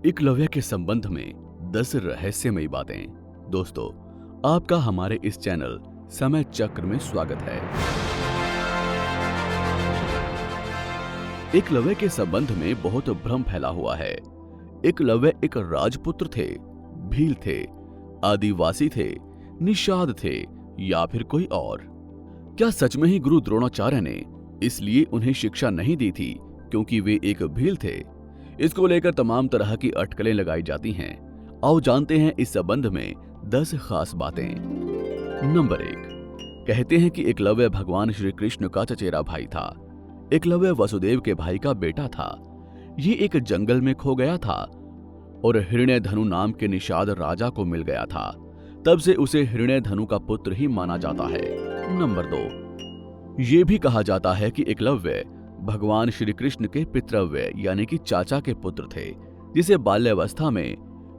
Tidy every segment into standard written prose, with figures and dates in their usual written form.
एकलव्य के संबंध में 10 रहस्यमयी बातें। दोस्तों, आपका हमारे इस चैनल समय चक्र में स्वागत है। एकलव्य के संबंध में बहुत भ्रम फैला हुआ है। एकलव्य एक राजपुत्र थे, भील थे, आदिवासी थे, निषाद थे या फिर कोई और? क्या सच में ही गुरु द्रोणाचार्य ने इसलिए उन्हें शिक्षा नहीं दी थी क्योंकि वे एक भील थे? इसको लेकर तमाम तरह की अटकलें लगाई जाती हैं। आओ जानते हैं इस संबंध में 10 खास बातें। नंबर 1, कहते हैं कि एकलव्य भगवान श्री कृष्ण का चचेरा भाई था। एकलव्य वसुदेव के भाई का बेटा था। ये एक जंगल में खो गया था और हिरण्यधनु नाम के निषाद राजा को मिल गया था। तब से उसे हिरण्यधनु का पुत्र ही माना जाता है। नंबर 2, ये भी कहा जाता है कि एकलव्य भगवान श्री कृष्ण के पितृव्य यानी कि चाचा के पुत्र थे, जिसे बाल्यावस्था में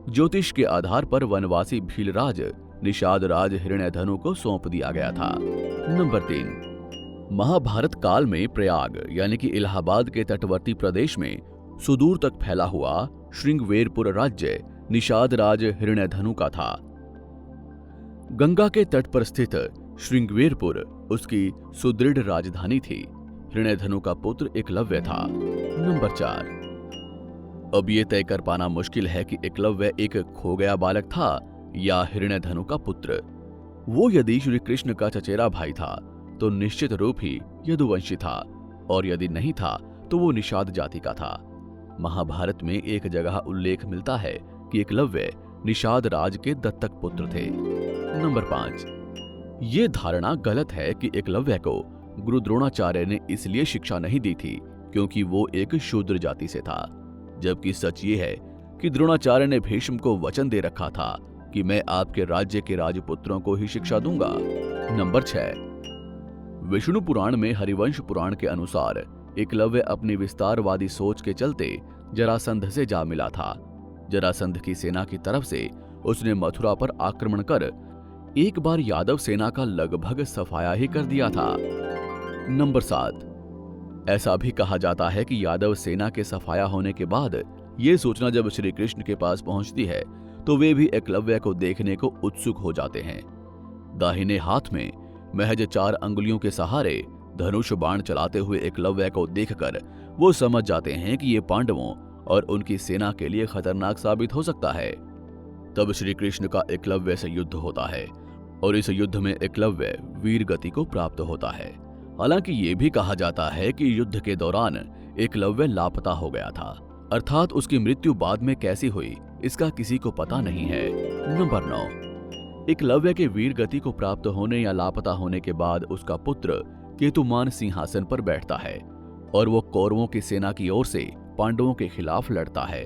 ज्योतिष के आधार पर वनवासी भीलराज निषाद राज हिरण्यधनु को सौंप दिया गया था। नंबर 3, महाभारत काल में प्रयाग यानी कि इलाहाबाद के तटवर्ती प्रदेश में सुदूर तक फैला हुआ श्रृंगवेरपुर राज्य निषाद राज हिरण्यधनु का था। गंगा के तट पर स्थित श्रृंगवेरपुर उसकी सुदृढ़ राजधानी थी। हिरण्यधनु का पुत्र एकलव्य था। नंबर 4, अब ये तय कर पाना मुश्किल है कि एकलव्य एक खो गया बालक था या हिरण्यधनु का पुत्र। वो यदि श्री कृष्ण का चचेरा भाई था तो निश्चित रूप ही यदुवंशी था, और यदि नहीं था तो वो निषाद जाति का था। महाभारत में एक जगह उल्लेख मिलता है कि एकलव्य निषाद राज के दत्तक पुत्र थे। नंबर 5, ये धारणा गलत है कि एकलव्य को गुरु द्रोणाचार्य ने इसलिए शिक्षा नहीं दी थी क्योंकि वो एक शूद्र जाति से था, जबकि सच ये है कि द्रोणाचार्य ने भीष्म को वचन दे रखा था कि मैं आपके राज्य के राजपुत्रों को ही शिक्षा दूंगा। नंबर 6, विष्णु पुराण में हरिवंश पुराण के अनुसार एकलव्य अपनी विस्तारवादी सोच के चलते जरासंध से जा मिला था। जरासंध की सेना की तरफ से उसने मथुरा पर आक्रमण कर एक बार यादव सेना का लगभग सफाया ही कर दिया था। नंबर 7, ऐसा भी कहा जाता है कि यादव सेना के सफाया होने के बाद ये सूचना जब श्री कृष्ण के पास पहुंचती है तो वे भी एकलव्य को देखने को उत्सुक हो जाते हैं। दाहिने हाथ में महज 4 अंगुलियों के सहारे धनुष बाण चलाते हुए एकलव्य को देखकर वो समझ जाते हैं कि ये पांडवों और उनकी सेना के लिए खतरनाक साबित हो सकता है। तब श्री कृष्ण का एकलव्य से युद्ध होता है और इस युद्ध में एकलव्य वीर गति को प्राप्त होता है। हालांकि ये भी कहा जाता है कि युद्ध के दौरान एकलव्य लापता हो गया था, अर्थात उसकी मृत्यु बाद में कैसी हुई इसका किसी को पता नहीं है। नंबर 9, एकलव्य के वीर गति को प्राप्त होने या लापता होने के बाद उसका पुत्र केतुमान सिंहासन पर बैठता है और वो कौरवों की सेना की ओर से पांडवों के खिलाफ लड़ता है।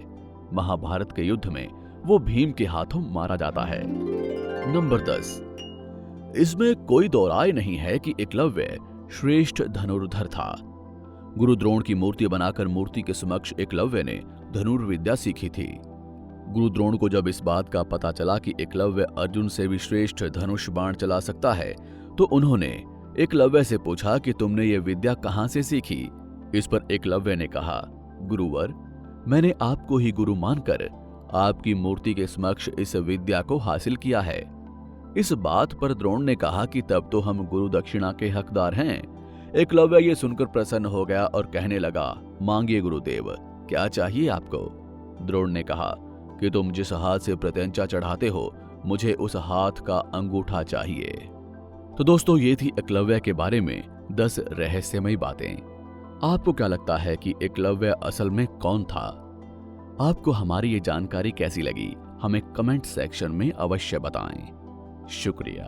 महाभारत के युद्ध में वो भीम के हाथों मारा जाता है। नंबर 10, इसमें कोई दो राय नहीं है कि एकलव्य श्रेष्ठ धनुर्धर था। गुरु द्रोण की मूर्ति बनाकर मूर्ति के समक्ष एकलव्य ने धनुर्विद्या सीखी थी। गुरु द्रोण को जब इस बात का पता चला कि एकलव्य अर्जुन से भी श्रेष्ठ धनुष बाण चला सकता है तो उन्होंने एकलव्य से पूछा कि तुमने ये विद्या कहां से सीखी? इस पर एकलव्य ने कहा, गुरुवर, मैंने आपको ही गुरु मानकर आपकी मूर्ति के समक्ष इस विद्या को हासिल किया है। इस बात पर द्रोण ने कहा कि तब तो हम गुरु दक्षिणा के हकदार हैं। एकलव्य ये सुनकर प्रसन्न हो गया और कहने लगा, मांगिए गुरुदेव, क्या चाहिए आपको? द्रोण ने कहा कि तुम जिस हाथ से प्रत्यंचा चढ़ाते हो मुझे उस हाथ का अंगूठा चाहिए। तो दोस्तों, ये थी एकलव्य के बारे में 10 रहस्यमयी बातें। आपको क्या लगता है कि एकलव्य असल में कौन था? आपको हमारी ये जानकारी कैसी लगी? हमें कमेंट सेक्शन में अवश्य बताएं। शुक्रिया।